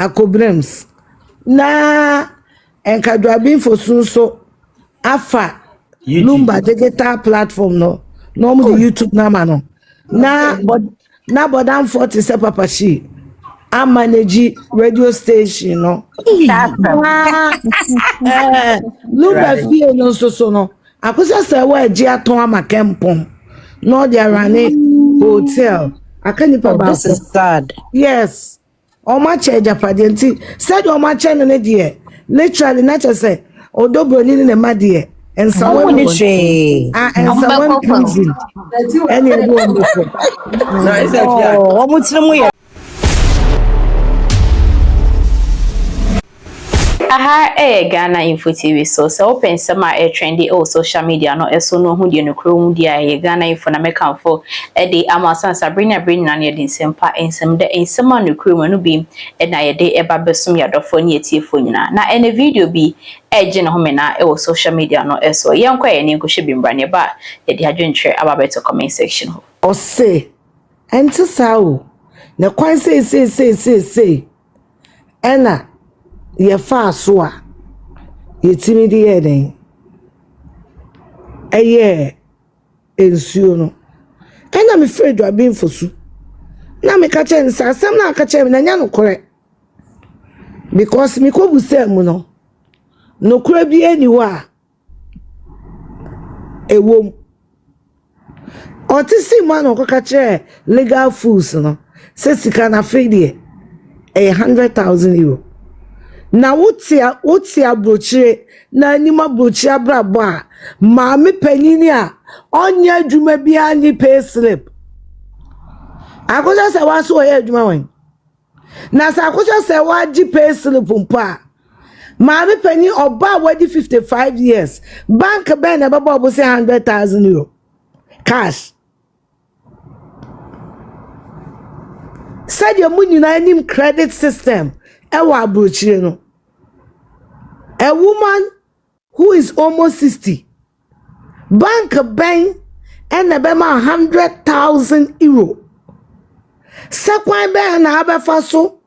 akobrems na enkadwabin for so afa Lumba digital platform no the YouTube nama no na bodam 40 se papa she I manage radio station no Lumba fie no so no Akosua Serwaa eji aton ama Kenpong no they are running hotel akanipa ba. This is sad. Yes. Oma che Ghpagetv nti said oma che no de literally na che say odobroni ne ma de and someone and someone prison and you go on before. No, it's Afia. Aha Ghana Info TV so open sama trendy social media no eso no hu de no kro dia Ghana Info na mekanfo de amasan Sabrina na ne de sempa ensem de ensema no kro no bi na ye de eba besum ya dofo ne etiefo nyina na ene video bi eje no homena social media no eso yenkwa ye ne nkohye bi mbra ne ba ye de adwentwe ababeto comment section ho o say enti sawo ne kwan say ena ye fa so a ye timi de ye den eye ensuo no ena me free dwabin fosu na me ka chen sa asem na ka chen na nya no kore because me ko busem no kore bi eni wa ewom otisi man ko ka che legal fools no se sika na free de 100,000 euro. Na wotia brochire na anima brochire abrabo a maame panini a onya adwuma bia ni pay slip Akosua Serwaa so ye adwuma wan na sa Akosua Serwaa gi pay slip mpa maame pani oba wadi 55 years bank ben na baba obo say 100,000 euro cash said your money na nim credit system ewa brochire no. A woman who is almost 60 bank bank and abema 100,000 euro sekwan be na abefa so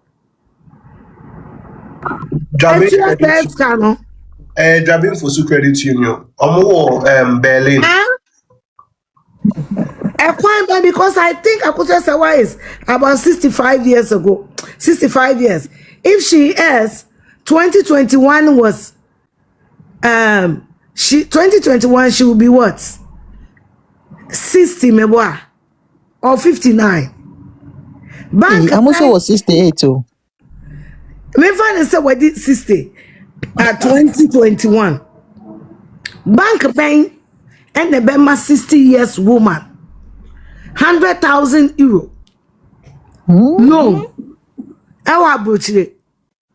Drabin for su credit union omo Berlin because I think Akosua Serwaa is about 65 years ago. 65 years. If she is 2021 was 2021 she will be what? 60 meboa or 59. Bank I'm also was 68 too. Me find say we did 60 at 2021. Bank bank and the Bema 60 years woman 100,000 euro. No. Ewa brochire.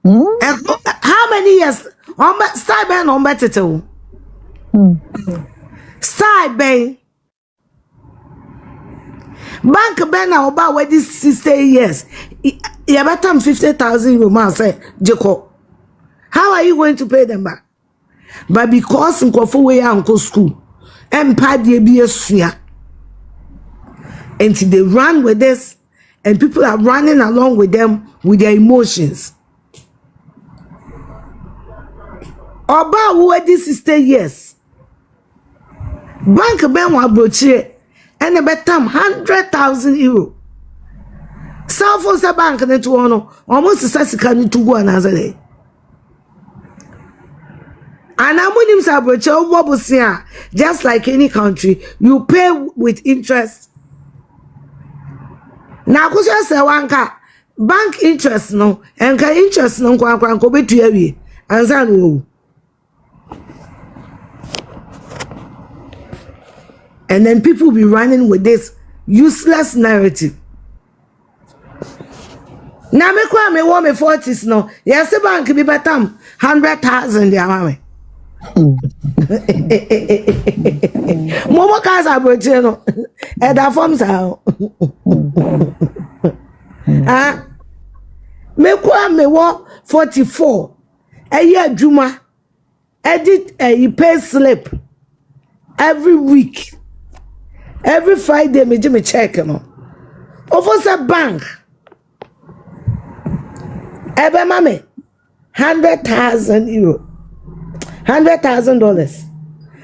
How many years? Start ben on better. Start ben. Bank ben na oba we this 60 years. You better 50,000 euro man say Jacob. How are you going to pay them back? But because nkofo we anko school, empade bi esua. And they run with this, and people are running along with them with their emotions. Oba who this 60 years. Bank ben wa brochire and a betam 100,000 euro. Cell phone sa bank ne to ono almost sasika ni to go another day. And amunim sa brochire obobosia just like any country you pay with interest. Na Akosua Serwaa nka bank interest no enka interest no kwankwan ko betu awie anza no. And then people will be running with this useless narrative. Na me kwa me wo me 40s no yes bank bi betam 100,000 dia mama. Momo kaza broche no e da form sa ah me kwa me wo 44 eye adwuma edit a pay slip every week every Friday me give me check no over the bank Ebe mame, €100,000. $100,000.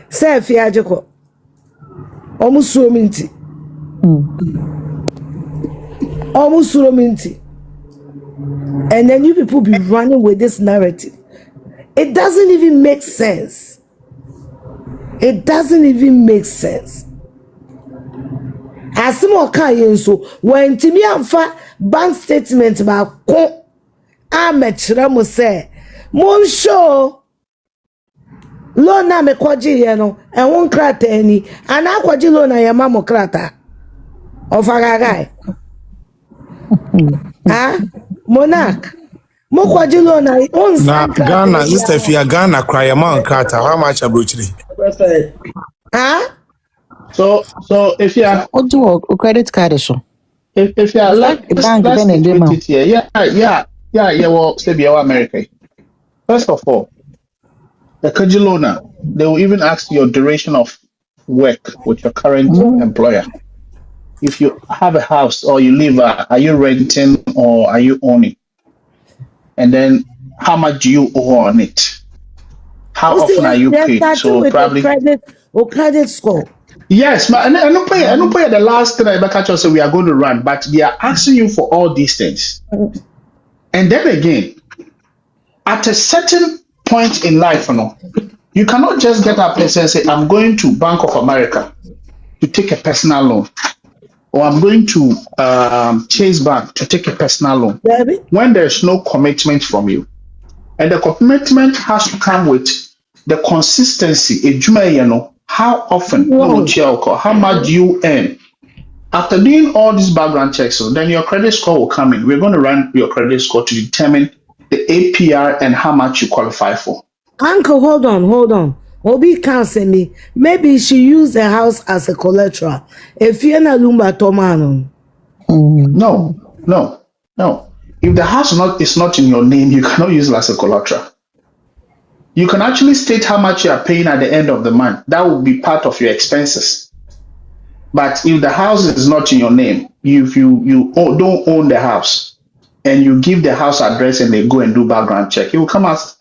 Say Afia Jeko. Almost so minty. Almost so minty. And then you people be running with this narrative. It doesn't even make sense. It doesn't even make sense. Asimo kayen so when timi amfa bank statement ba ko amechira mo say mo show loan na me kwaji ye no en won krata ani ana kwaji loan na yama mo krata ofagagai monarch mo kwaji loan na on na Ghana Mr. Afia Ghana cry amount krata how much abrochiri So if you are What do a credit card so? if you are like The bank let's then put a it here. Yeah, well, say be our America. First of all, the Kajilona, they will even ask your duration of work with your current employer. If you have a house or you live, are you renting or are you owning? And then how much do you owe on it? How often are you paid? So probably credit score. yes, but I don't pay the last thing I catch us say we are going to run, but they are asking you for all these things. And then again, at a certain point in life, you cannot just get up and say, I'm going to Bank of America to take a personal loan, or I'm going to Chase Bank to take a personal loan. Baby. When there's no commitment from you. And the commitment has to come with the consistency, how often, how much you earn. After doing all these background checks, then your credit score will come in. We're going to run your credit score to determine the APR and how much you qualify for. Uncle, hold on. Obi can't say me. Maybe she used the house as a collateral. If you're not Lumba Tomano. No. If the house is not in your name, you cannot use it as a collateral. You can actually state how much you are paying at the end of the month. That will be part of your expenses. But if the house is not in your name, if you don't own the house and you give the house address and they go and do background check, it will come out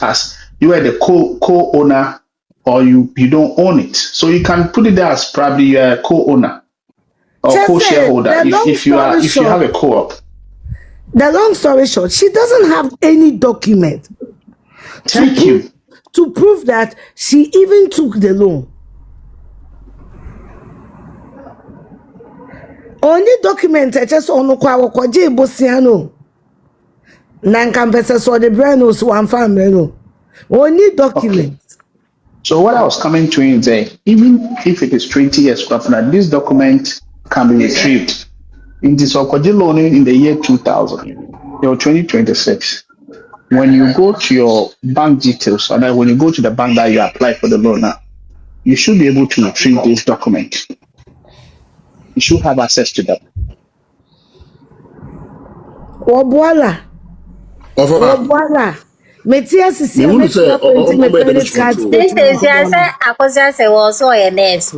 as you are the co-owner or you don't own it. So you can put it there as probably you're a co-owner or co-shareholder if you have a co-op. The long story short, she doesn't have any document. Thank you. To prove that she even took the loan. Only document I just on kwa je bosiano. Nankampesa so the brand so one family. Only document. Okay. So what I was coming to is even if it is 20 years after this document can be retrieved. In this Okwaji loan in the year 2000, your 2026. When you go to your bank details, and then when you go to the bank that you apply for the loan now, you should be able to retrieve this document. You should have access to them. Wabwala. Metia sisi credit card. This is just Akosua say was so a nurse.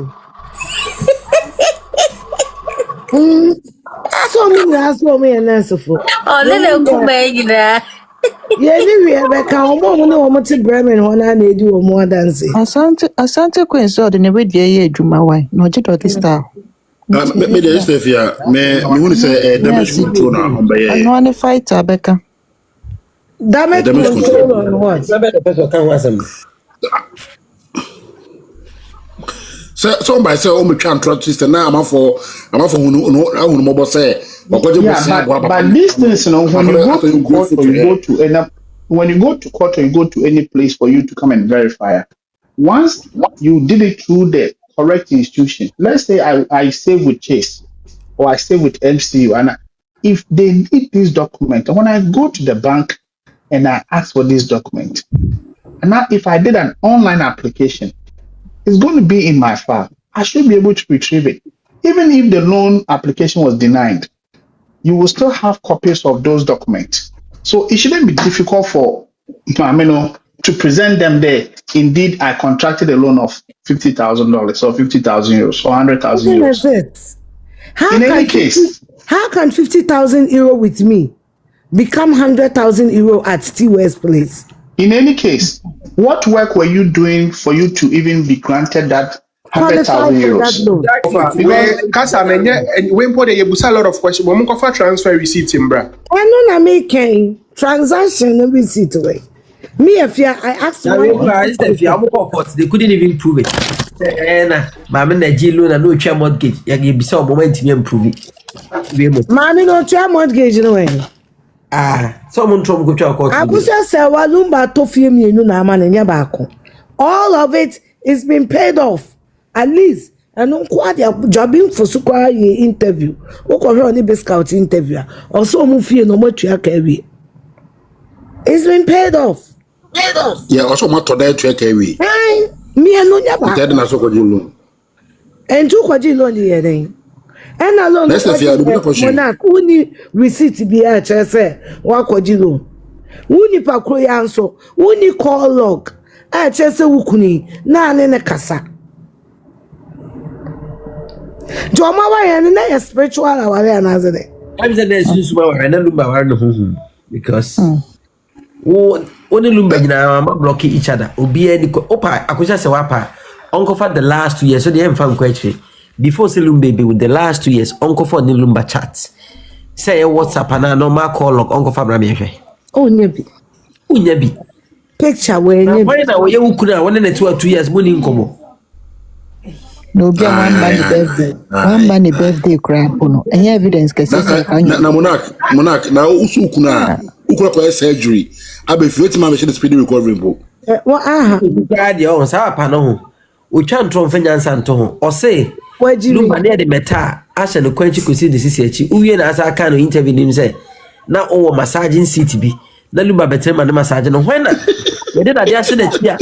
So me and nurse for. Oh, little kumegina. We Rebecca, omo ti Bremen hona na edi omo dance. Asante Queen so the never dey adwuma why. No je do this style. me dey Afia me want to say damage control na on be. I want to fight Rebecca. Damage control on what? So by say o me try and trust system na am for hunu mo boss say But these things, when you go to court or you go to any place for you to come and verify, once you did it through the correct institution, let's say I stay with Chase or I stay with MCU, and if they need this document, and when I go to the bank and I ask for this document, and now if I did an online application, it's going to be in my file. I should be able to retrieve it. Even if the loan application was denied, you will still have copies of those documents. So it shouldn't be difficult for Mameno to present them there. Indeed, I contracted a loan of $50,000 or 50,000 euros or 100,000 euros. In any case, how can 50,000 euro with me become 100,000 euro at T-West place. In any case, what work were you doing for you to even be granted that 100,000 euros? Because Kasa when put a a lot of questions, when we transfer receipt in bra. I know na making transaction receipt away. Me Afia, I asked they couldn't even prove it. Mama na loan and no chair mortgage. You be so moment to improve it. Mommy no chair mortgage no way. Someone from go to court. Akosua Serwaa Lumba to fie mienu na ama na nya baako. All of it is being paid off. At least and unko dia jobbing for sukwa ye interview. O ko hwe oni biscout interview. Also mu fie no matua ka wi. It's been paid off. Paid off. Yeah, also matter that check away. Me no nya ba. That na so ko loan. And tu kwaji loan ye den. And alone Let's say you do question. Mona uni receipt bi a che say wa kwaji loan. Uni pakro ya nso, uni call log. A che say wukuni na ne kasa. Joma wa ye na spiritual aware anazede. I'm saying there's just one and Lumba are no because only Lumba na block each other. Obi any opa Akosua Serwaa pa uncle for the last 2 years so they am question before Selum baby with the last 2 years uncle for the Lumba chats say WhatsApp and normal call log uncle for Bramie. Oh nyebi. Unyebi Picture we nyebi. Why na we ukuna 1 and 2 years money nkomo. No be one man birthday crap no. Any evidence can say na monarch na usu ukuna kwa surgery abe fit ma be speedy recovery bo. God yo sa pa no ho. O twa ntro mfanya nsanto ho. O say Lumba na de meta asha no kwanchi kosi de sisi achi. Uwie na asa aka no interview nim say na o massaging seat bi. Na Lumba betrema na massage no when na we did that asha de chia.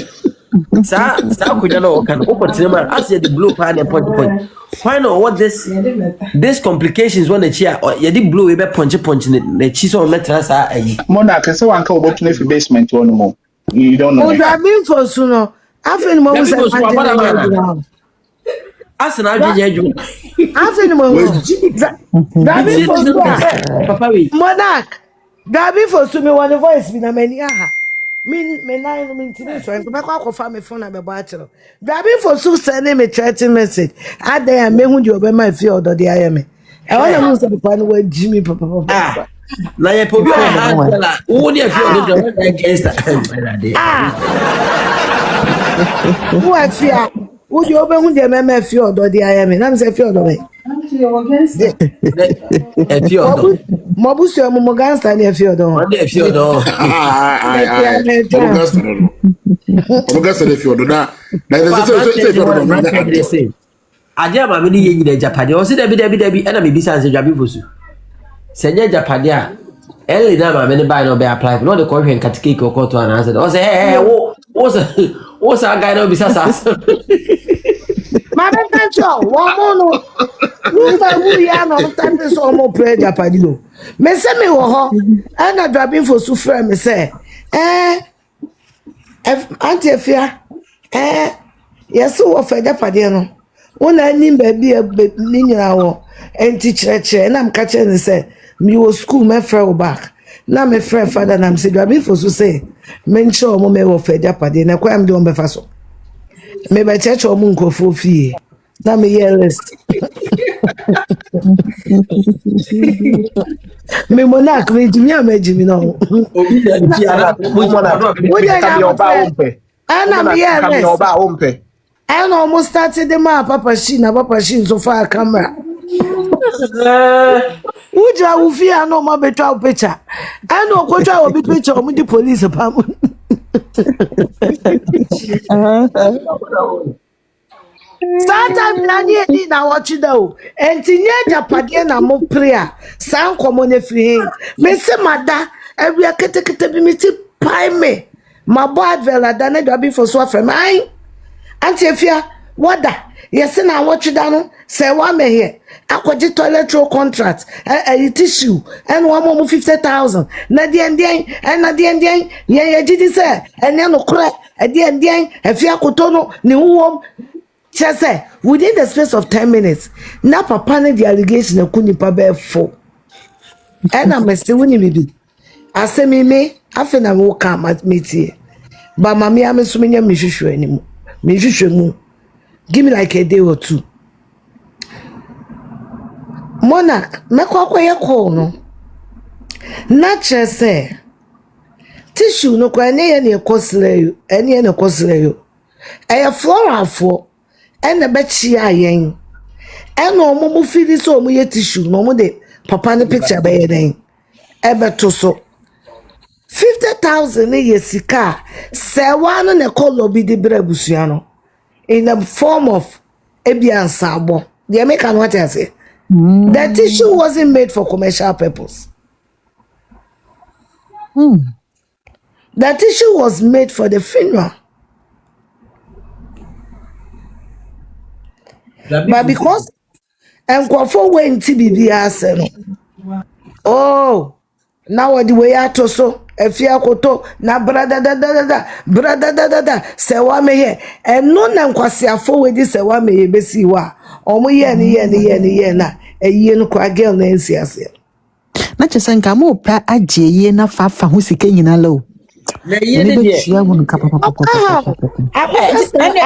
Sa kunya no kan o potrema as the blow pan and point. Why not what this complications when the chia ye di blow we be punch na chi so metra sa ayi. Mona can say one ka obotune fi basement one more. You don't know. Oh, that been for suno. Afin mo say Asana adwenye Afin mo. That been for suno. Papa we. Monarch. That been for suno one voice bi na mani aha. Me nine tini so enko mekwa akofa me phone na be bo achiro. That been for so send me chatting message. Adan me hu di obema fi odo de ayeme. E wona mu say papa no wa jimi papa. Na ye pobi o handla wo ne afi o de against Who Afia? Who you open who the meme fi odo de ayeme. Na me say fi odo me. E fi odo. Mo bu so mo gangster na fi odo. O de fi odo. Mo gangster de fi odo na say adia ma me ni ye nyina Japade o se debi e na me bisa nse dwabe fosu senye Japade a ele na ma me ni buy no be apply no de ko hwen katikeke ko to ana say o say wo sa guy no bisa sa Ma be tancho wo mo no Lumba wu ya no tante so mo pray Japade no me se me wo ho e na dwabe fosu frɛ me say Auntie Afia yes wo fa Japade no una nim baby ni nyina wo enti kyerɛkyerɛ na mka kyerɛ ne sɛ me wo school me frɛ wo back na me frɛ father na me say dwabe fosu say me nkyerɛ wo me wo fa Japade na kwa am de wo be fa so me be kyerɛkyerɛ wo nkofo fie na me ye list me Monarch me jimi amejimi no Obi da di ara mo ka oba ompe. ana me ye list Oba ompe. I almost started the man papa she so far camera. Uja ufia no ma betwa picture. I know ko twa obi picture o the police pam. Satan na ni na watch do. Enti nye Japade na mo prayer. San komo ne free. Me se mada every kete bi mi ti pai me. Ma bo advela da na do bi for so afre mai. Auntie Afia, what da? Yes, na watch down. Say one me here. Akwaji toilet roll contract. A tissue. And one more 50,000. Na di endien. Ye jidi say. And no cry. At the endien. Afia kotono ni uom. Say within the space of 10 minutes. Na papa ne the allegation na kuni pa be fo. And I must say when you be. Asemi me afi na wo ka metie. But mami am so menya mehwehwe animu. Mehwehwe mu. Give me like a day or two. Monarch, mekwakoye call no. Na chese. Tissue no kwa ne ye kosle you, ene ye ne kosle you. Eye floral fo, ene be chia yen. Ene omo feel so omo ye tissue no mo de papa ne picture be yen. Ebe to so 50,000 ye sika. Serwaa no ne call obi de brabusua no. In the form of ebian sabo. The American what I say. The tissue wasn't made for commercial purpose. The tissue was made for the funeral. But because Nkwafo went to be oh, now the way I to so Afia koto na brada da Serwaa me here and no na Nkwasiafo we di Serwaa me besi wa omo ye ne na eyi no kwa girl na nsiase na chese nka mo pa agye na fafa ho sika nyina lo na ye ne de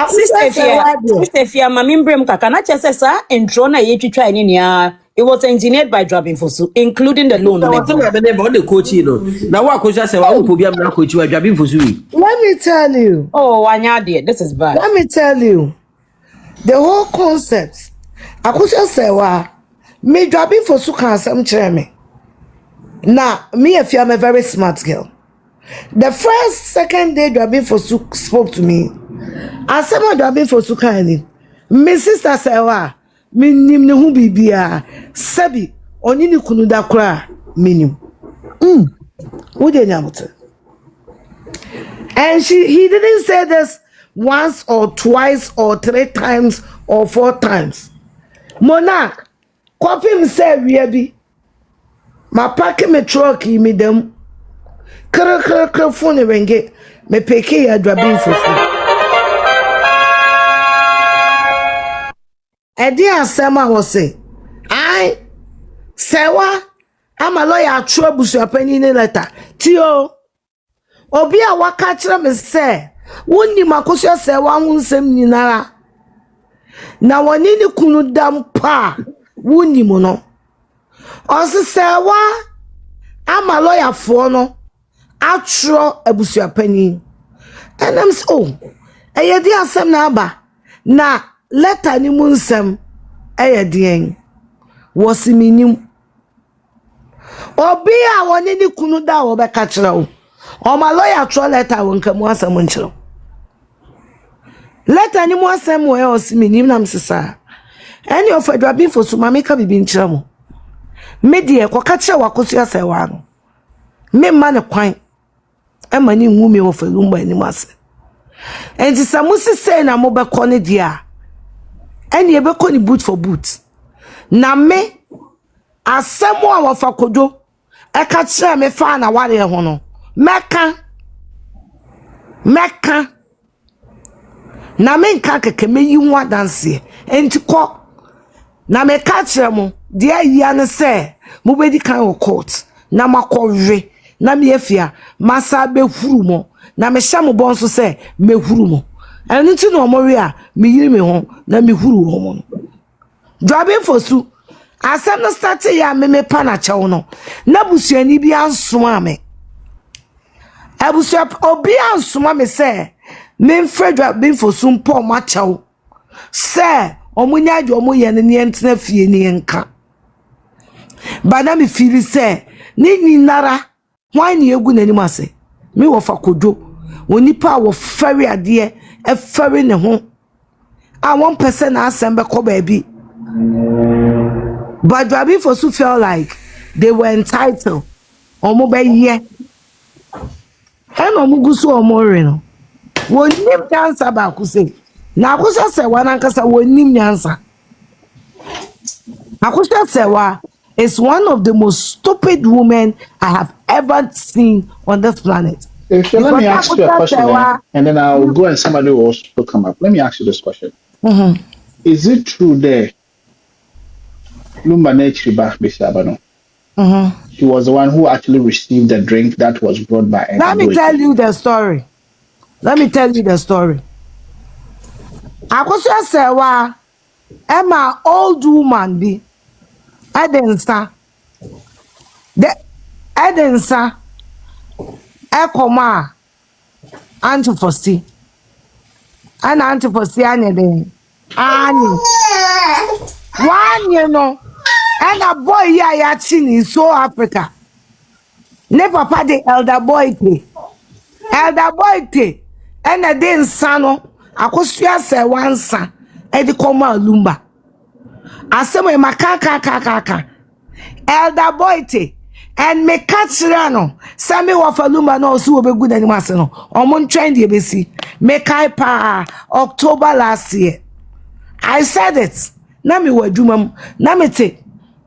Sister Afia mami mbrem kaka na chese sa intro na ye twitwa ni nia. It was engineered by Drabin Fosu, including the loan. Now what the coach now what Akosua say wa ko bia na coach wa Drabin Fosu. Let me tell you. Oh, Wanya dear, this is bad. Let me tell you. The whole concept. Akosua Serwaa me Drabin Fosu kan asem kire me. Now, me Afia I'm a very smart girl. The second day Drabin Fosu spoke to me. Asema Drabin Fosu kan ni. Me sister Serwaa minim ne hu bibia sabi oni ni kunu da kra minim wo de nyamote. And he didn't say this once or twice or 3 times or 4 times. Monarch copy him say we bi ma pack me truck me dem kra phone renge me peke ya Drabin Fosu. Edi asema wo say I Serwaa am a lawyer atro busuapani ni letter tio obi a waka kire me say wonni Akosua Serwaa hu nsem nyinara na woni ni kunu dam pa wonni mo no osi Serwaa am a lawyer for no atro abusuapani enam so eyedi asem na aba na letter ni munsem eyedien wasiminim obi a woni ni kunu da wo be ka kire wo o ma lawyer tro letter won kam asem nchiro letter ni mu asem wo e osiminim na msesa eni of Drabin Fosu ma meka bibi nchira mo me de ko ka kire Akosua Serwaa no me ma ne kwan e ma ni nwumi wo fa Lumba ni mase enti samusi say na mo be ko ne dia eni ebe ko ni boot for boot na me asemo a wafa kodo e ka kire me fa na ware ho no meka na me nka keke me yi ho adanse enti ko na me ka kire mo de ayi ne se mo be di kan o court na makɔwe na me Afia masa be huru mo na me hya mo bon so se me huru mo enu ti no mo we a me yiri me ho na me huru ho mo Drabin Fosu asem no start ya me pa na chewo no na busuani bi ansoma me abusua obi ansoma me se me mfre Drabin Fosu mpo ma chewo se omunya ade omuye ne ne ntena fie ne nka bana me feel se ni nara hwan ne egu nani mase me wo fa kodo onipa wo fari ade e fari ne ho a 1% asem be ko baabi. But Drabin Fosu felt like they were entitled omo be ye and omo gusu omo re no wonim dancer ba ku say na Akosua Serwaa na nkasa wonim nyansa. Akosua Serwaa is one of the most stupid women I have ever seen on this planet. Let me ask you a question, and then I'll go and somebody will also come up. Let me ask you this question. Is it true there Lumba na chiriba besabano She was the one who actually received the drink that was brought by. Let me tell you the story. Akosua Serwaa, Emma old woman be. Edensa. Ekoma. Antifosti. And Antifosti ane. One, you know. And a boy ya in South Africa. Ne papa de elder boy te. And a den sano. Akosua Serwaa nsa. Edi koma Lumba. Aseme makaka. Elder boy te. And me catch no. Sami wa Lumba no so be good anymore no. Omon trend ye besi. Me kai pa October last year. I said it. Na me wa dwuma na me te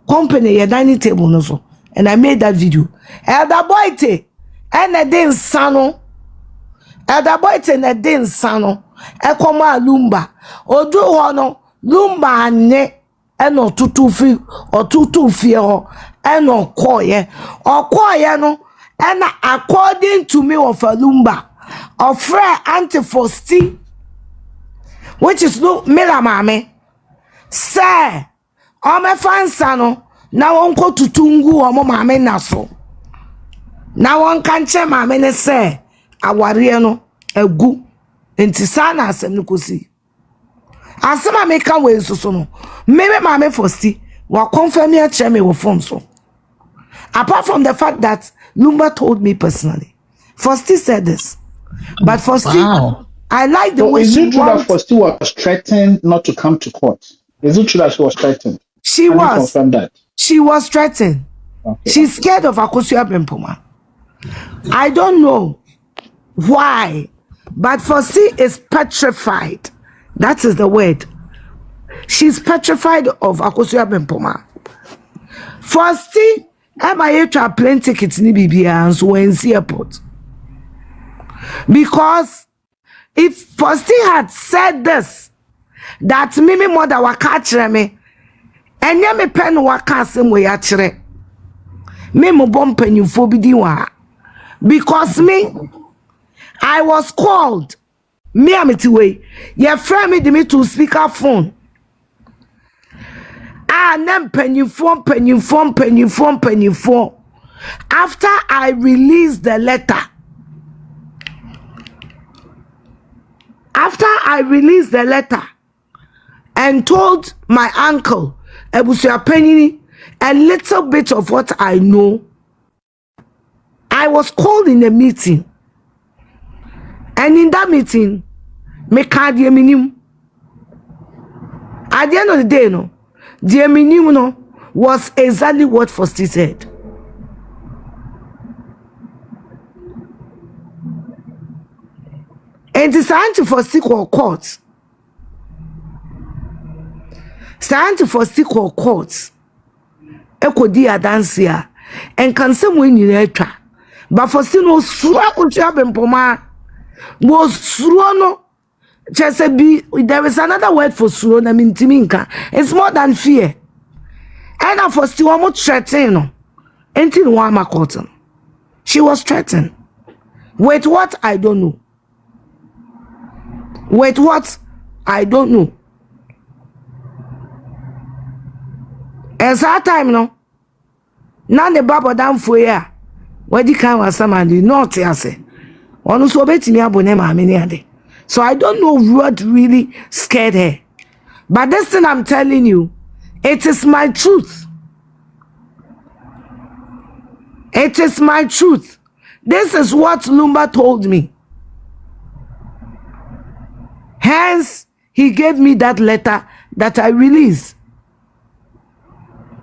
company your dining table no so. And I made that video. Elder boy te. And a den sano. Elder boy te na den sano. Ekoma Lumba. Odu ho no Lumba ane eno tutu fi ho eno koye no ena according to me of Lumba of friend Antifosti, which is no mela mame say o me fansa no na wonko tutungu o mo mame na so na won kanche mame ne say aware no egu enti sana asem no kosi asema meka we so no meme mame Fosti wa confirm ya cheme wo phone so. Apart from the fact that Lumba told me personally, Fosti said this, but Fosti, wow. I like the So way is she it true that Fosti was threatened not to come to court? Is it true that she was threatened? She Can you was. confirm that? She was threatened. Okay. She's scared of Akosua Bempoma. I don't know why, but Fosti is petrified. That is the word. She's petrified of Akosua Bempoma. Fosti, I try plane tickets ni bibia and so in airport. Because if Fosti had said this, that Mimi mother wa catch me, and ya me pen wa kasem we achre. Me mo bump and you forbid wa. Because me, I was called. Me amitiwe. Your friend me to speaker phone. And then penny phone. After I released the letter. And told my uncle, Ebusia Penny, a little bit of what I know, I was called in a meeting. And in that meeting, me card ye minim. At the end of the day, no, the minim no was exactly what Fosti said. And it's Fosti court. Fosti court. Eko di adansia. And can someone in etra. But Fosti no sura Akosua Bempoma. Was surono. Just there is another word for surono. Mintiminka. It's more than fear. And Fosti wamo threaten. Until one cotton. She was threatened. With what I don't know. As that time no. Now the baba down for ya. What the kind was somebody not say. One so bet me abone ma. So I don't know what really scared her. But this thing I'm telling you, it is my truth. It is my truth. This is what Lumba told me. Hence, he gave me that letter that I released.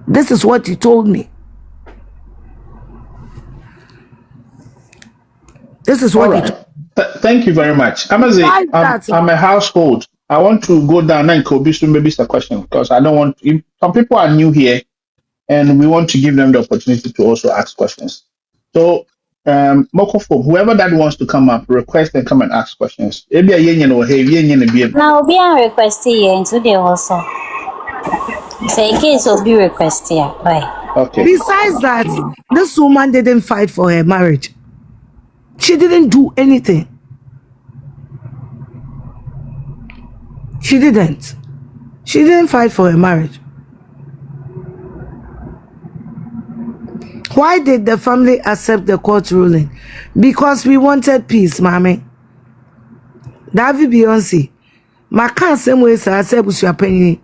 This is what he told me. This is what he told me. Thank you very much. Amazi, I'm a household. I want to go down and Kobisu maybe it's a question because I don't want to, some people are new here and we want to give them the opportunity to also ask questions. So Mokofo, whoever that wants to come up, request and come and ask questions. Maybe a yen or hey, now be a request here into the also. Say case will be request here. Bye. Okay. Besides that, this woman didn't fight for her marriage. She didn't do anything. She didn't. She didn't fight for her marriage. Why did the family accept the court ruling? Because we wanted peace, mommy. David Beyonce. My can't same way I said Ebusuapeni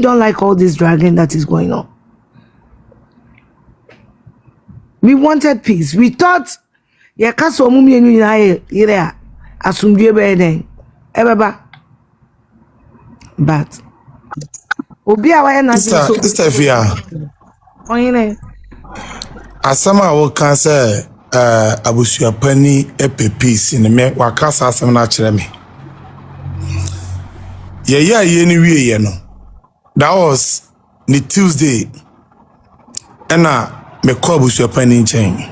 don't like all this dragging that is going on. We wanted peace. We thought Yakaso Mumi and Ira Asumdue Beden. Ebeba. But Obia Wayana Sister Afia. Asama wo kan say Abusuapani epe peace in me wakasa asem na kire me. Ye ni wie no. That was the Tuesday. And me call Abusuapani nchen.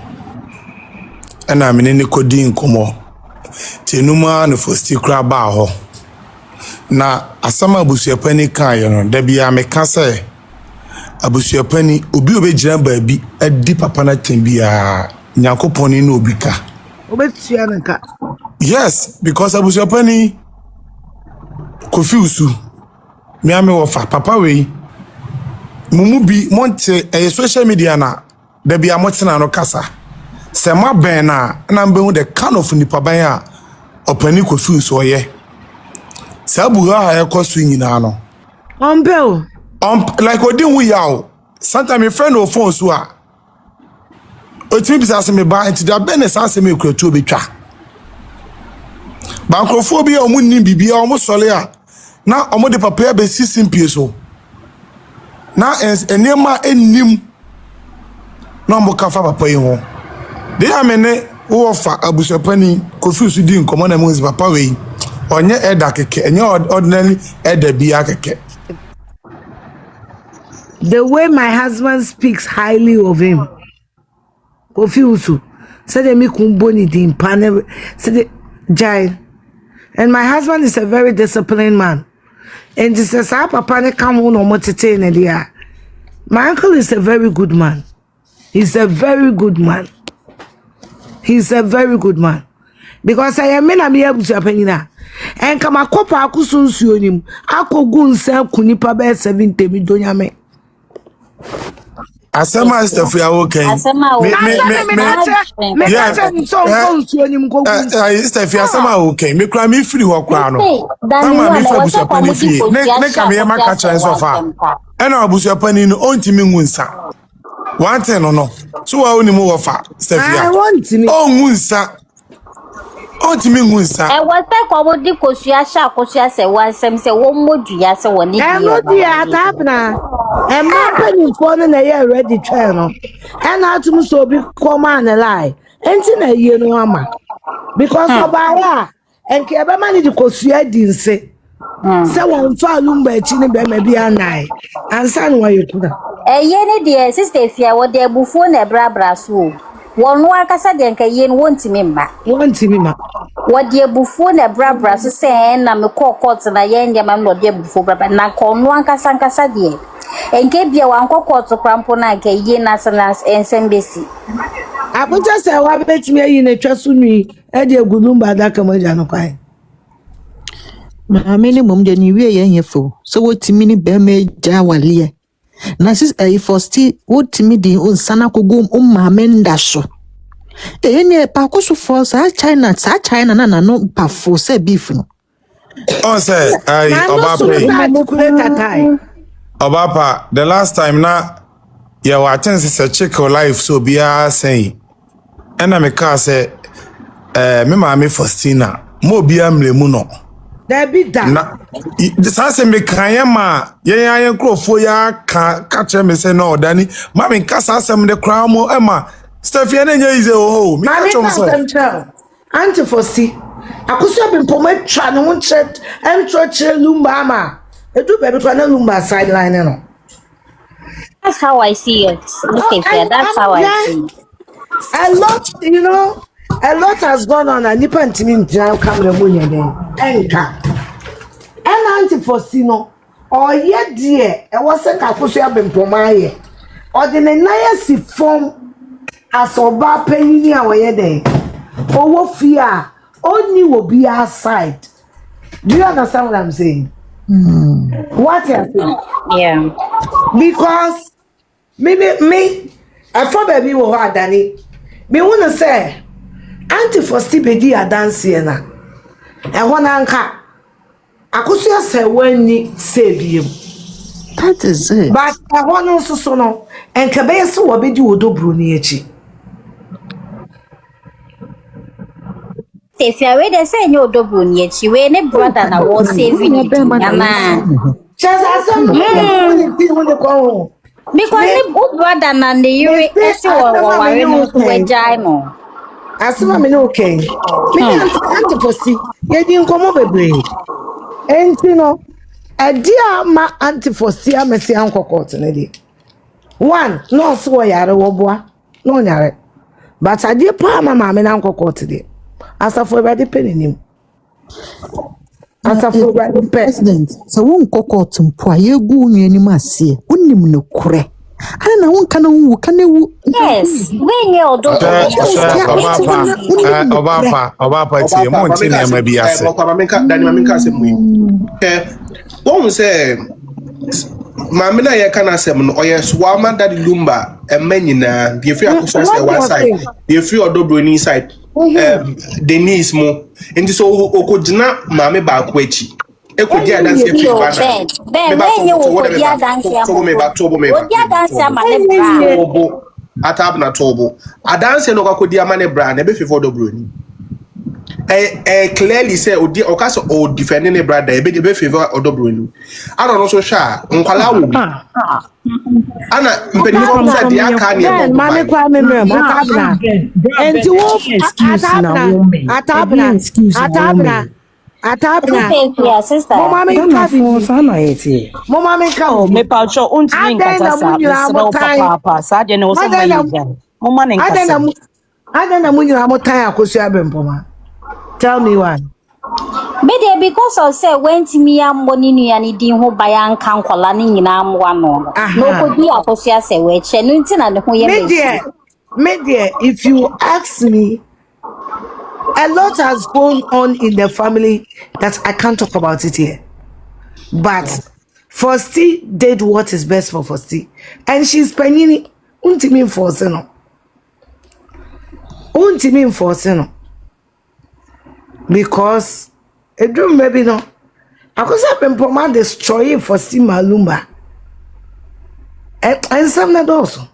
And me ne kodi nkomo. Tenuma no for still kra ba ho. Na asama Abusuapani kan ye no da bia me kan say Abusuapani obi obegyina baabi adi papa na tembia Nyankopon no obika. Obetua nka. Yes, because Abusuapani Kofiusu me ame wofa papa we mumubi monte social media na da bia motena no kasa. Se ma ben na mbehu the kind of nipa ban a opani Kofiusu oye. Se abuha ha ekoso nyina no. Ombel. Like we didn't we out. Sometimes my friend or phone so o timi bisa se me ba enti da ben na se me kwatu obi twa. Bankrofobia omu nim bibia omu sole a na omu de papa be simpie so. Na enema enim na omu ka fa papa yi ho. De amene wo fa Abusuapani Kofiusu di nkomo na mu papa we onye eda keke enye ordinary eda bia keke. The way my husband speaks highly of him. Kofiusu said they make umboni din panel said Jai. And my husband is a very disciplined man. And he says, papa ne come on motete in the My uncle is a very good man. He's a very good man. He's a very good man. Because I am in a mere Abusuapani. And come a copa akusunsu him. Ako gun sell kunipa be 70 midonyame. Asema stuff ya okay. Asema me stuff ya asema okay. Me kra me free ho kwa no. Mama me fa Abusuapani free. Ne kam ye maka chan so fa. Ena Abusuapani no ontimi ngunsa. One thing no. So wa oni mo wo fa stuff ya. I want me. Oh ngunsa. Ontimi ngunsa. E wa pe ko mo di Akosua sha Akosua se wan sem se wo modua se woni di. E modua ta na. E ma pani for na ye ready try no. E na atum so bi come and lie. Enti na ye no ama. Because obaya enke ebe mani di Akosua di nse. Se won fa Lumba echi ne be ma bi anai. Ansa no wa yekuna. E ye ne de sister Afia wo de bufuo na brabra so. Wonu akasa de nka ye no wontimi mba. Wontimi ma. Wodi ebufuo na brabra so se na me court na ye ndia ma no de ebufuo brabra na konu ankasa de. Enke bia wan court krampo na nka ye national ensembesi. Abuja se wa betimi ayi na twaso nui e de Lumba da kamaja no kwai. Ma minimum de ni wie ye fo. So wotimi ni be me ja wale. Na sis first wotimi di unsana kogum maamenda so. Ene pa koso for sa China na no pa for say beef no. Oh say Obapa the last time na ya wa chance say check your life so bia say ena me ka say me maame Faustina mo bia mlemu no. There be that. Na say me kan ma ye krofo ya ka che me say no dani ma me ka sa asem de kra mo ema Stefia na nya ize oh me ka chom so Auntie Fosti Akosua bin pomet twa no chet entro Lumba ma edu baby kwa na Lumba sideline no. That's how I see it. That's how I see it. A lot has gone on and nipa ntimi ntia camera mo nya den enka and Auntie Fosti no oye die e wo se ka Akosua bin pomaye ordinary si form as oba penini a woye den owo fear only will be outside. Do you understand what I'm saying? What you're saying? Yeah. Because me I thought baby wo ha dani me wanna say anti for still be a dance here na e ho na nka Akosua say when ni say biem. That is it. But I want also so no and kabe so wo be di odobro ni echi. If you are ready, say no double yet. You were a brother and I was saving it. Just as some because the brother and the you were Jimo. As some okay. Me antifosi. You didn't come over brain. And you know, a dear ma antifosi, I may say Uncle Cotton. One, no, so I are a wobwa, no, yare. But I dear pa, my mamma and Uncle Cotton. As a for already penning him. As a for already president. So one cocoa to poye goon any massy. Unim no cre. I don't know, can you? Yes, when you're Obapa, Montana, maybe I say. One say, Mamma, I can say, or yes, Wama daddy Lumba, and Menina, the fear of one side, the fear of Dobro inside. Denise mo enti so okojina maame ba akwachi ekodia dance e bana ben you okodia dance ya mo odia dance ya mane bra obo atabna tobo adanse no kwakodia mane bra na be fefo dobro ni clearly say odi okaso o defending ne brother e be favor odobro ni ana no so sha nkwala wo bi ana mpeni fo say dia aka ne e mame kwa memre matabna enti wo atabna sister mama me ka bi sana yeti mama me ka o me pa cho untimi nkasa sa papa sa de ne wo so mayi mama ne nkasa adana munyira motan Akosua bempoma. Tell me why. But because I say when me am money ni ani din ho bayan kan kwala ni nyina amwa no. No ko di Akosua say we che no ntina ne ho ye media, if you ask me, a lot has gone on in the family that I can't talk about it here. But Fosti did what is best for Fosti. And she's penini untimi force no. Untimi force no. Because it don't maybe no. Akosua bempoma destroy for Sima Lumba. And some not also.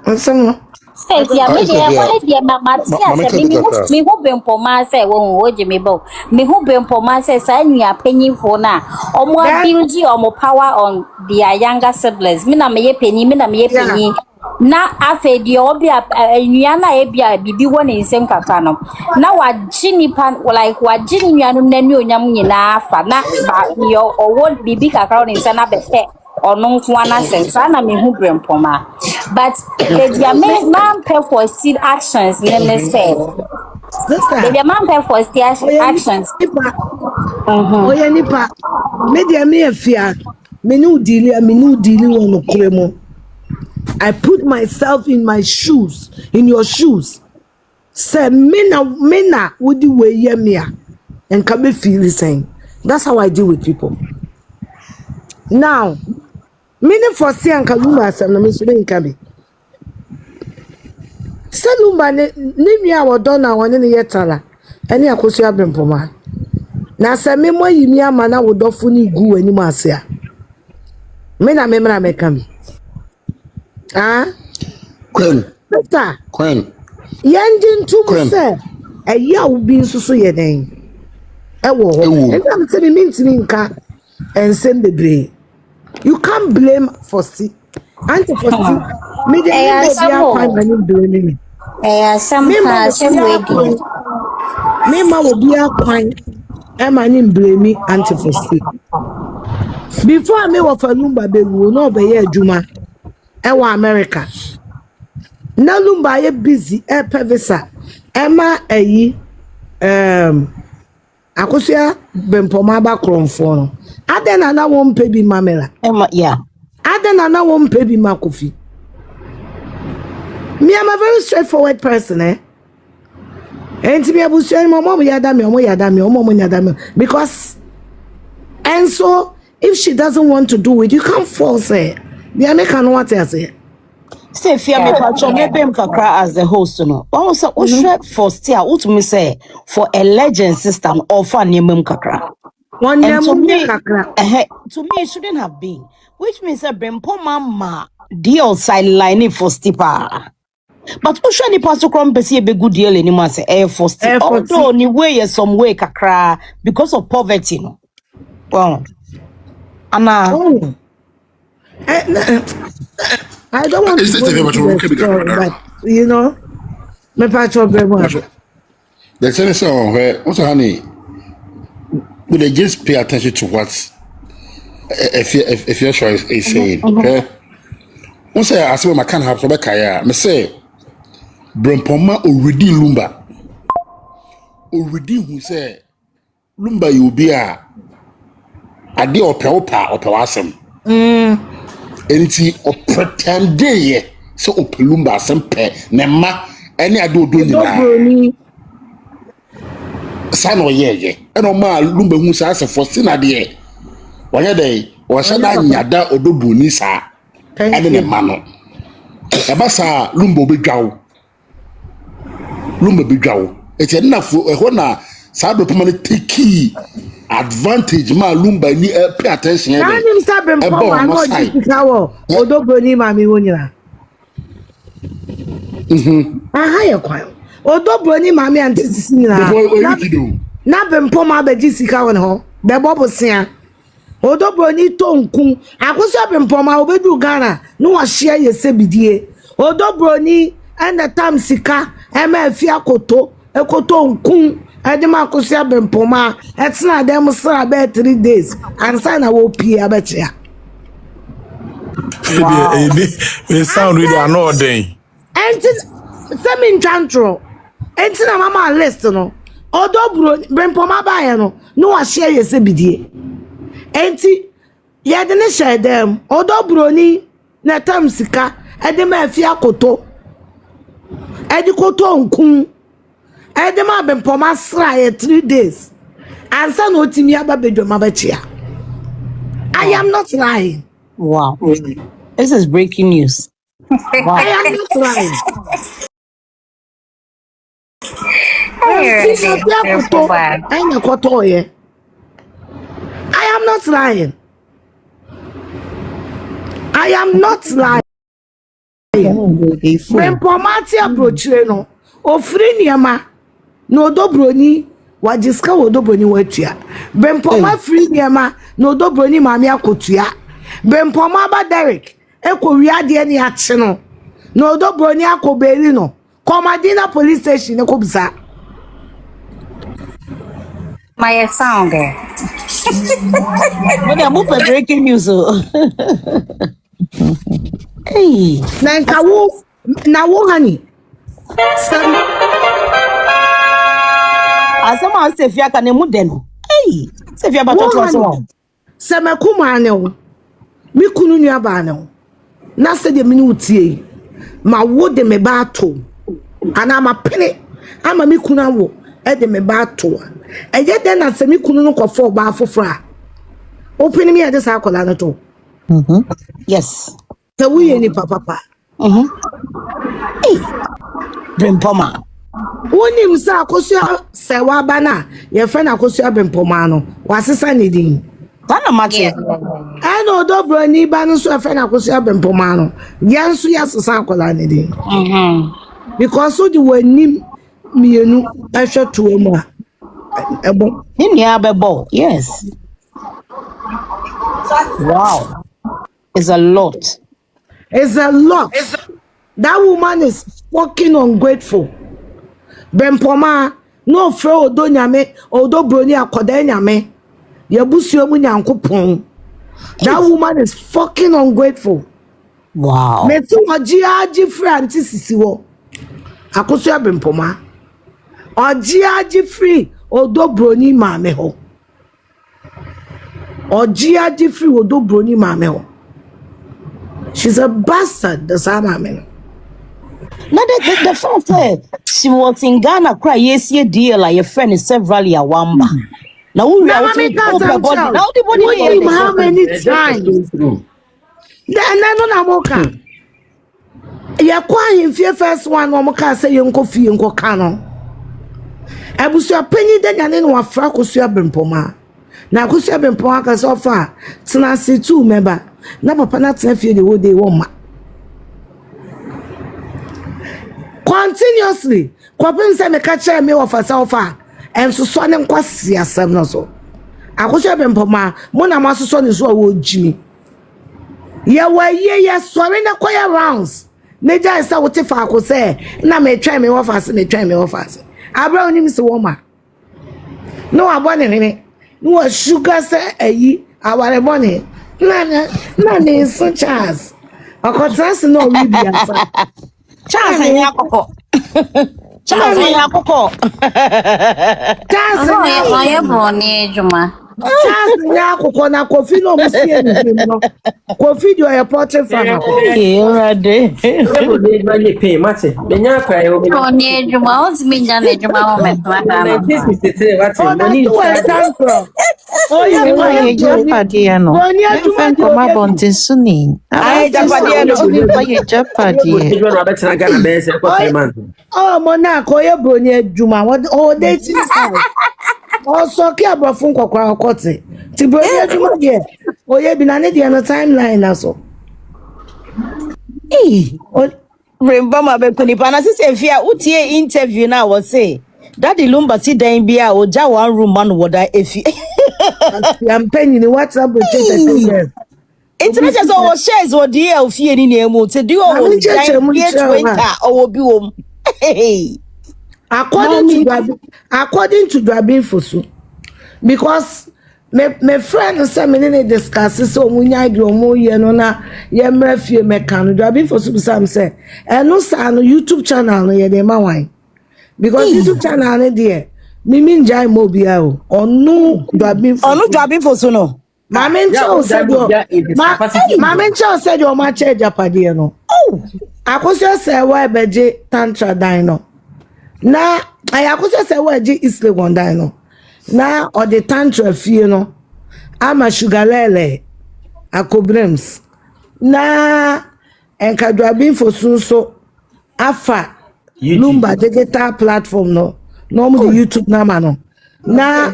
And some no. Say dia me dia mama tia say me ho bempoma say won oje me bo. Me ho bempoma say sa nua panyimfo na omo build omo power on their younger siblings. Me na me ye penyi na afa di obi nua na e bia bibi woni nsem kaka no na wagini pan like wagini nua no nani onyam nyina afa na ba yo owo bibi kaka woni nsem na befe ono nko ana sensa na me hu brempoma but the man pay for still actions name say the man pay for still actions oya nipa media me Afia me no dili wono kuremo. I put myself in my shoes, in your shoes. Say, mena, would you weigh ye me? And can be feel the same. That's how I deal with people. Now, many for see and Lumba as I'm not can be. Say Lumba, name ya or donna one in the yetala. Any Akosua bempoma. Now, say me mo yimia mana would ofuni gu any masia. Mena memra me come. Queen. Yandin too say a ya will be so ye name. And I'm saying minka and send the blame. You can't blame Fosti. Auntie Fosti, me the blaming me. Some way. Me ma will be a pine. Am I in blaming Auntie Fosti? Before I may offer Lumba, they will not be here, Juma. Ewa America. Na Lumba ye busy pevisa. Emma Akosua bempoma ba kromfo no. Adena na won pe bi mamela. Emma yeah. Adena na won pay bi makofi. Me am a very straightforward person, eh? And to me abusuani mom yada me because and so if she doesn't want to do it, you can't force her. The make no what I say. Say fear me patcho maybe kakra as the host no. Also for still what me say for a legend system or for nyemem kakra. And to me, to me, it shouldn't have been. Which means that Brempo Mama deal sideline for Stipa. But Ushani Pastor Crum Pessi a good deal anymore, say air for Stipa. Although, anyway, some way kakra because of poverty. No. Well, Anna. I don't want to go into the story, but you know, my patcho Brempo. The senator, also, honey. Would they just pay attention to what if your choice is saying? Okay. Once I ask what I can't have so back here, I say Brempoma already Lumba. Already who say Lumba you be a deal or pewasem. Anything or pretend day so Lumba some pe nema any I do you. Sano ye eno ma Lumba hu sa se for sin ade wanya dey o sha da nyada odobuni sa ene ne ma no e ba sa Lumba bedwawo eti na fo e ho na sa do poma take advantage ma Lumba ni pay attention na nim sa bempo ma no jisikawo odobuni ma mi wonyira aha ye kwa Odobroni mami antisisi na bempo ma be jisika won ho be bobosia Odobroni tonku Akosua bempo ma obedu Ghana no wa share yese bidie Odobroni and the time sika ema Afia koto ekoto nkun edema Akosua bempo ma etna dem sra be 3 days and sign wo pie abechia we sound really annoying and semin chantro enti na mama list no Odobro Brempoma ba no no wa share yese bidie enti ye de ne share dem Odobro ni na tam sika e de ma Afia koto e di koto nkun e de ma Brempoma sra ye 3 days ansa no timi aba bedwama ba chia. I am not lying. Wow. This is breaking news. Wow. I am not lying. I am not lying. I am not lying. When Pomati approached no, ofri niema no Odobroni wajiska Odobroni wetua. Ben Poma free niema no Odobroni mami akotua. Ben Poma ba Derek eko wiade ni ache no. No Odobroni akobeli no. Komadina police station ekobisa. My sound there. When I move for breaking news. Hey. Na wo honey. Asama Sefia ka nemu de no. Hey. Sefia ba to so. Semakuma ne wo. Mi kunu nua ba ne wo. Na se de mini utie. Ma wo de me ba to. Ana ma pene. Ama mi kunu awo. E de me ba to. Eje den na se mi kunu no kofo ba afofra. Open me ade sa akola no to. Yes. Te wo ye ni papa. Hey. Brempoma. Wonim sa Akosua Serwaa bana ye fe na Akosua Brempoma no wasesa ne din. Tana mate. And Odobroni ba no so fe na Akosua Brempoma no yenso yasesa akola ne din. Because so the wanim mienu ehwe to mu a ebo Ni abebo. Yes. Wow. It's a lot. It's a lot. That woman is fucking ungrateful. Brempoma no fre Odonyame Odobroni akoda nyame yabusuo mu nyankopon. That woman is fucking ungrateful. Wow. Me tu ojiaji free antisisi wo. Akosua Brempoma. Ojiaji free Odobroni mame ho. Ojiaji free Odobroni mame ho. She's a bastard, the Sama man. Now the fact that she was in Ghana, cry yes, ye dear, like your friend is severally a wamba. Now we are Now the body. How many times? Then no moka. Ya kwa himfie first one no moka say yenko fie nko kano. Abusua panyi de nyane no afra Akosua bempoma. Na Akosua bempoma ka so fa tena se tu member. Na papa na tena fie de wo de wo ma. Continuously, kwapin say me ka kire me wo fa selfa. Enso so ne nkwasi asem no so. Akosua bempoma mo na masoso ne so wo jimi. Ya wa ye sori na kwaya rounds. Neja isa wote fa ko say na me try me wo fa se me try me wo fa se. Abra onim se wo ma. No abone hene. No sugar say ayi aware bone. Na ne so Charles. Akotrase no we bia fa. Charles yakoko. Charles yakoko. Charles ya juma. Charles yakoko na Kofi no musie ni no. Kofi do your portrait from akoko. Already. Ebo de ma le pay mate. Benya kwa e obi. Oni juma o ti mi jan le juma mo me twa ka ma. 1963 wate money Oh yeah, Why Ghpagetv no? Even for my bontin suni. Ay Ghpagetv no. Why Ghpagetv? Ejwa no abetena Ghana be se ko 3 months. Oh mona ko ye bro ni adwuma. Oh they ti also ki abrofun kokora okote. Ti bro ni adwuma de. Oh ye bi na ne de no timeline na so. Remember my baby pana say Afia utie interview na was say Daddy Lumba si dan bia oja one room man woda Afia. I'm paying in WhatsApp with yes. Internet so shares what dear Afia ni nemu say do o bi wom. According to Drabin Fosu, because my friend said me need discuss so munya di omo ye no na ye mrafie mekan Drabin Fosu sam say no sa no YouTube channel no ye dey ma wan because YouTube channel no there mimi njai mo bia o onu Drabin Fosu no Mama said your ma che Ghpagetv no Akosua Serwaa beje tantra dino na Akosua Serwaa je Eastlegon dino na or the tantra fie no ama sugar lele akobrems na enkadwabin Fosu so afa Lumba digital platform no mo the YouTube na ma no na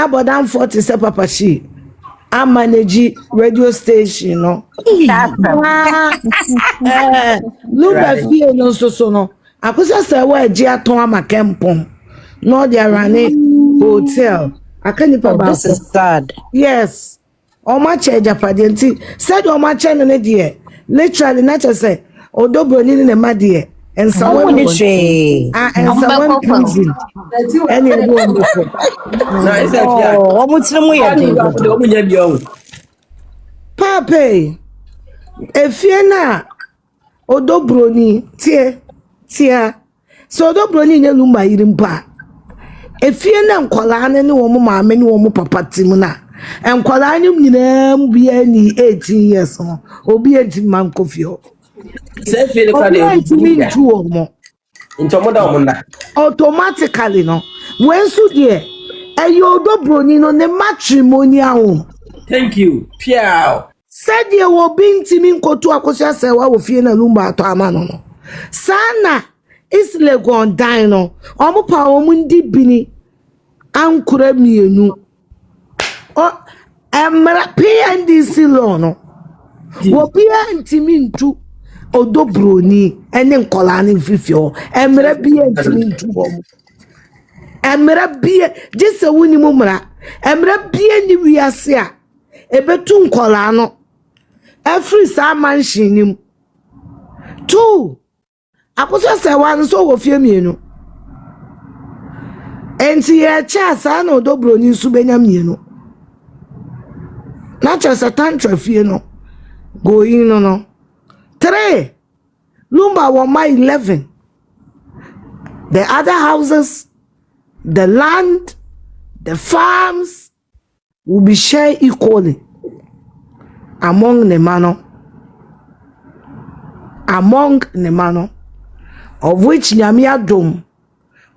bodam 40 se papa shi I manage radio station no. Lumba fie no so no. Akosua Serwaa ji aton ama Kenpong. No they are running hotel. Akanipa ba. This is sad. Yes. O ma che Ghpagetv nti said o ma che no ne de. Literally na che say odobro ni ne ma de. And someone ni hwe. And someone prison. Any do on the phone. Na isa Afia. Oh, omutire mu ye de. Omu nya bia o. Pape, efie na odobroni tie so odobroni nye Lumba yirimpa efie na nkwala ne wo mo maame ne wo mo papa tim na nkwala ne nyina bia ni 18 years no obi edi man kofio Se feel ka de ntomo da omonda automatically no wensu de ayo odobroni no ne matrimonial. Thank you. Piao. Said ye wo bintimi nkotu Akosua Serwaa wo fie na Lumba ato amano no. Sana Eastlegon dan no. Omo pa omo ndi bini ankura mienu. O emra PNDC law no. Wo bia ntimi ntu odobroni ene nkola ne fifio. Emra bia ntimi ntu omo. Emra bia jese woni mu mra. Emra bia ni wiase a ebetu nkola no every mansion nim 2 Akosua Serwaa so wo fie mienu enti ye cha sa na odobroni su benya mienu na cha tantra fie no go in no 3 Lumba wa my 11 the other houses the land the farms will be shared equally among the mano. among Nemano, of which Nyamia Dome,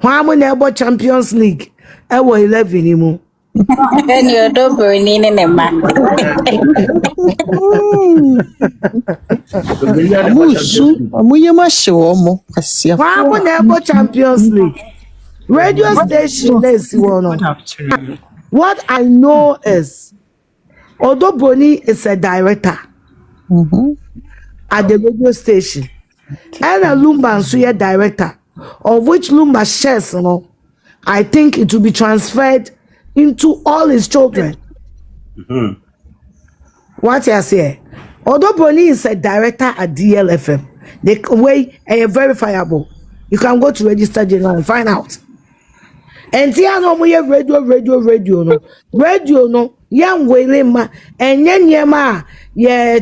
Whamu Nebo Champions League, Ewo 11 imu. And you don't burn in a man. Whamu Nebo Champions League. Radio station is one. What I know is, although Boni is a director at the radio station, and a Lumba and Suya director, of which Lumba shares, I think it will be transferred into all his children. What I say? Although Boni is a director at DLFM, the way are verifiable. You can go to Register General and find out. And see, I know we have radio no, young William, and Yama,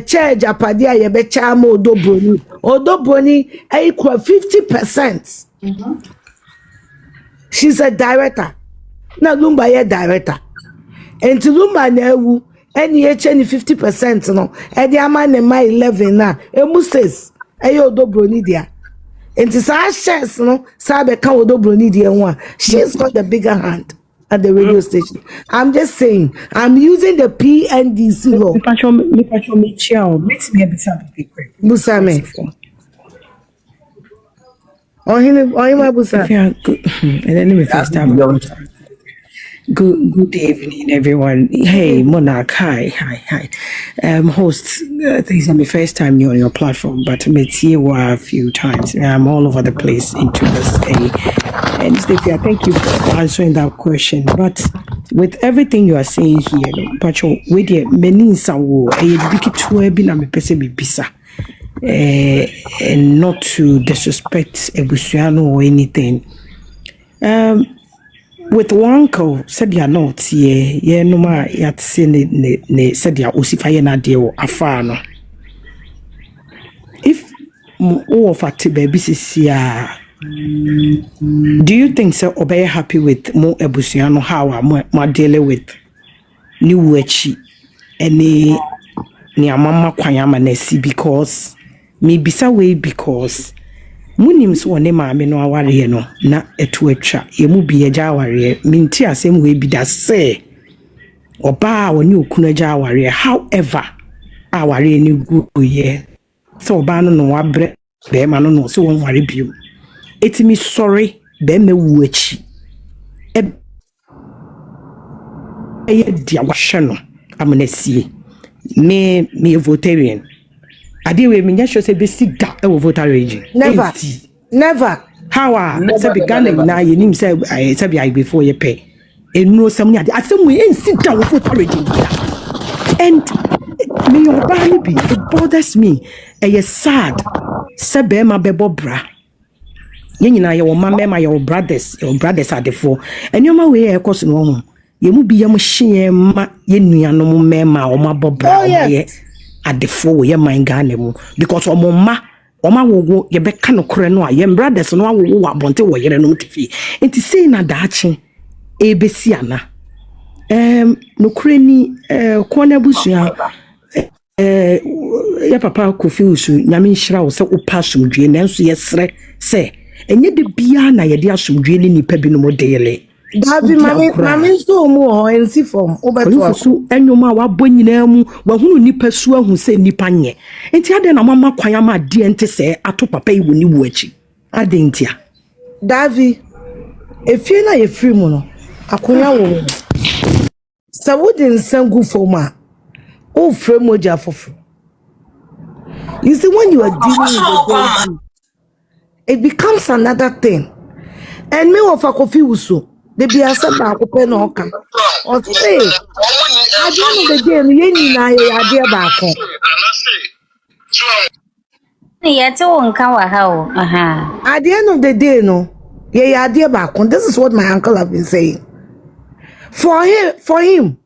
charge a padia, ye bechamo Odoboni, equal 50%. She's a director. Now Lumba ye director. And to Lumba newu, any 50%, no, and the amane my 11 now, Emustes, Odobroni dia. And it's our chance, no, Sabe Kawodobroni dia one. She's got the bigger hand at the radio station. I'm just saying, I'm using the PNDC law. Busame. Oh, my Busa. And then me first time. Good evening, everyone. Hey, Monarch. Hi. Host, this is my first time new on your platform, but I met you a few times. I'm all over the place into this. And Stefia, thank you for answering that question. But with everything you are saying here, Pacho, with the many sawo, and not to disrespect Ebusiano or anything. With one call, said ya not ye no ma yat seen ne said ya usifaye na deal afano. If all of at baby sisia, do you think so obey happy with more Ebusiano how ma dealing with new wechi any ni mama kwanyama nesi because me bisa way because munim so ne maame no aware no na etu atwa yemu bi agya aware minti asem we bi da say oba woni okunu agya aware however aware ni gu ye so oba no no wabre be ma no no so won ware biu etimi sorry be ma wu achi e dia wahwe no amnesie me votarian ade we me nyasho se be siga e wo voter region never how say be Ghana na ye nim say be I before ye pay enu sam nya ade asem we siga wo voter region and me your baby it bothers me e sad say be ma be bobra ye nyina ye wo mama your brothers are the four and your ma we e koso no ho ye mu bi ye mo hye ma ye nuanom mema o ma bobra o ye adefo wo ye man Ghana mu because oma wo ye be ka no kore no a ye brothers no wo abonte wo yere no tifi enti sei na daache e besi ana no kore ni kona busua ya papa Kofi Usu nyame nhira wo se wo pasomdwe nanso ye sere se enye de bia na ye de asomdwe ni nipa bi no mo deele Davi mami so mu ho ensi form obeto aso enwoma wa bonyina mu wa hunu nipa su ahu se nipa nye enti ade na mama kwan ma de ente se ato papa yi woni wu achi ade ntia Davi efie na ye free mu no akonya wo sa wodin sangu forma o frame moja fofo. You see when you are dealing with the baby it becomes another thing and me of Kofi Usu they be accept ba ko pe no ka o say I don't know the game ye ni na ye ade ba ko Yeah, to unka wa how. at the end of the day no ye ade ba ko. This is what my uncle have been saying for him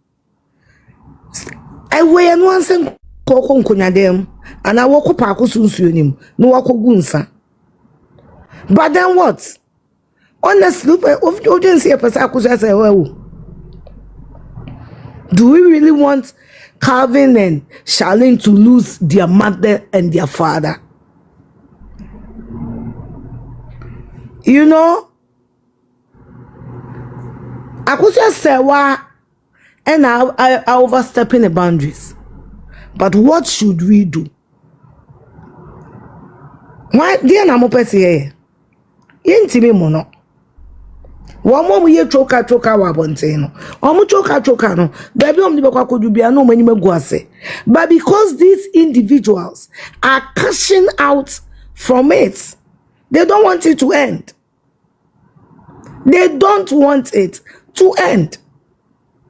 I we no ansem ko nkonya dem and I walk pa ko sunsuo nim no wakogu nsa but then what honestly audience here person Akosua say well do we really want Calvin and Charlene to lose their mother and their father? You know, Akosua Serwaa and I overstepping the boundaries. But what should we do? Why dear na mo pese ye? Yentimi mo no. One more ye choka wa bonte no. Omo choka no. Baby om di bekwa kodu bia no mani meguase. But because these individuals are cashing out from it, they don't want it to end. They don't want it to end.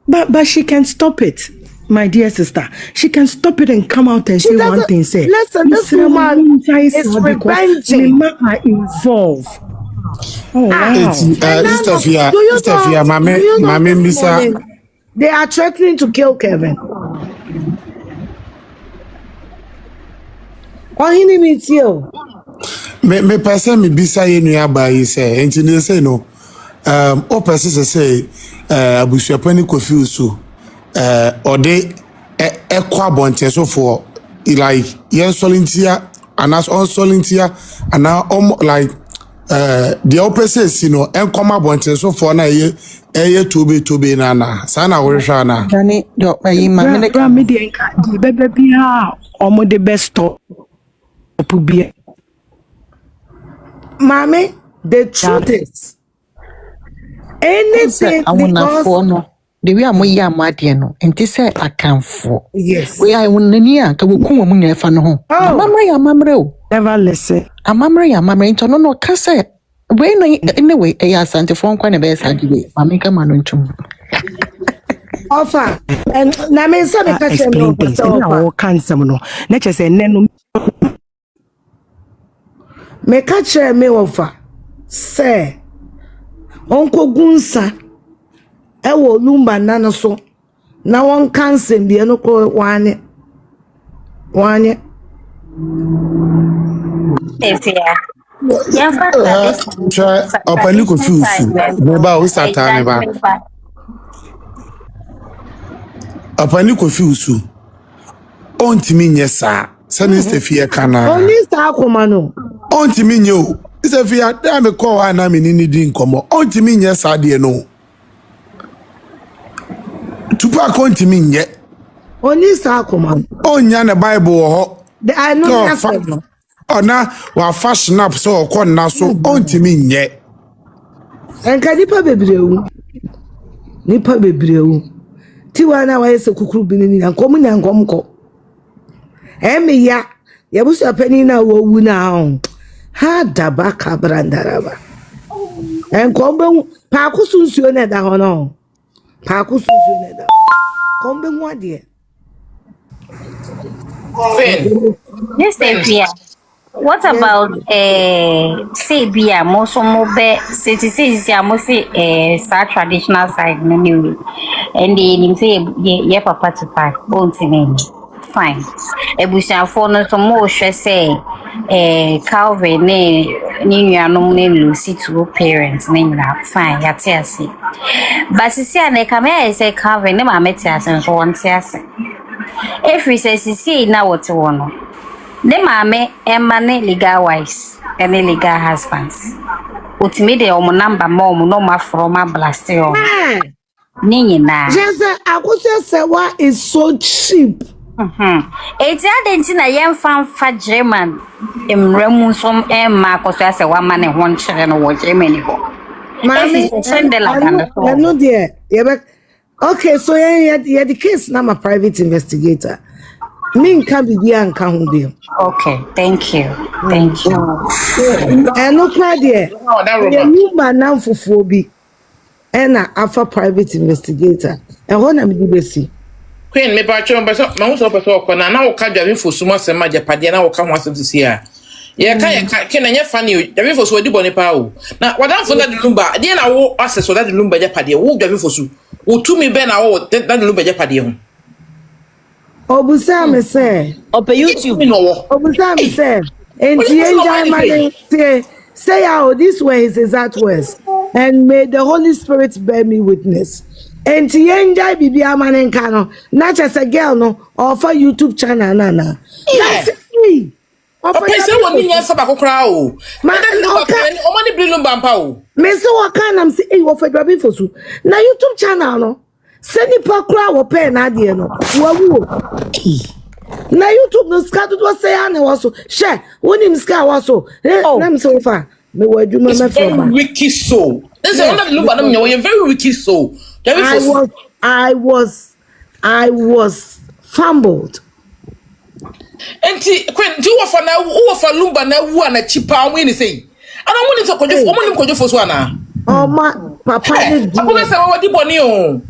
But she can stop it, my dear sister. She can stop it and come out and say one thing. Say, listen, this woman is revenging. Women are involved. Oh wow! Afia, Mame Misa. They are threatening to kill Kevin. Ohini mitio. Me person me bisa ye nua ba yi say, enti ne say no. O person say abusuapani Kofi Usu ode ekwa bonte so for like yen solintia anas on solintia ana like the opposite you know enkoma bonte so for na ye tobe na sana wo hwa na Dani do ayi ma me Gra me de nka di bebe bia omo de best stop bia. Mommy, the truth is anything I wanna because for no. The way I'm ya made no, enti say akanfo. yes. We I wonani a ka wokum mu nya fa no ho. Amamre ya mamre o. Never listen. Amamre ya mamre nto no no ka say we no anyway e ya sante fo nkwa na be sa diwe. Mama ka ma no ntum. Offer and na me say me catch Explain things. Na o kan some no. Na che say nenu me catch me offer say onko gunsa ewo Lumba nana so na won cancel bi eno ko wane Afia. Yeah, try opani Kofi Usu me ba o satane ba opani Kofi Usu ontimi nye sa sani Afia kana only star akoma no ontimi nye o Afia da me call ha na me ni di nkomo ontimi nye sa de no tupa kontimi nye only star akoma onya na Bible ho I know nothing. Ona wa fashion up so ko na so ontimi nye Enka nipa bebrewu ti wana wa yese kukuru binini nkomu na nkomko emi ya yabusu apani na wo wu na ha daba kabrandaraba enkombe pa kusunsuo na da ho no pa kusunsuo na da kombe mu ade Yes, Afia. What about say bia mo so mo be say mo say sa traditional side no new and they say ye papa to pa ontime fine ebusia for no so mo hwe say Calvin ne nuanom ne Lucy two parents ne na fine yate ase but see na kama say Calvin ne ma meti ase so won ti ase if we say na what wono ne mame emane legal wives and legal husbands. Ultimately, omo number more no ma from a blast yo. Nini na. Just Akosua Serwaa is so cheap. It's adentina yem fan fa German. Emremu som ma Akosua Serwaa man and one children watch Germany ho. Mami, I know there. Okay, so yeah, the case now I'm a private investigator. Me can be there and can be. Okay, thank you. Thank you. And no cry there. The Lumba now for phobia. And Afia private investigator. And what am I see? Queen, me patron, but my also person na na oka dwave for suma sema japade na oka ho asem sisi a. Ye can anya funny dwave for so di boni pa o. Na wadan for that Lumba, dey na wo access that Lumba japade wo dwave for so. Wo tumi be na wo that Lumba japade ho. Obusa me say Ope YouTube. Obusa me say and say how this way is exact words and may the Holy Spirit bear me witness. And Tienja bibi amanenkano, not just a girl no or for YouTube channel nana. That's me. Okay, say one thing answer back okra o. Ma omani bri Lumba mpa o. Me say what kind am say wo for Dwabi for so. Na YouTube channel no. Say ni pa kra wo pe na de no. Wawu. Na YouTube no ska to say an was so. Share, wonim ska was so. Na me so far. Me wo adwuma me for ba. Wiki so. This is under Lumba no you very wiki so. I was fumbled. Enti kwen do wo for Lumba na wu na chipa we ni say. Ana mo ni to kojo fo so ana. Oh my papa. Papa say wo di boni o.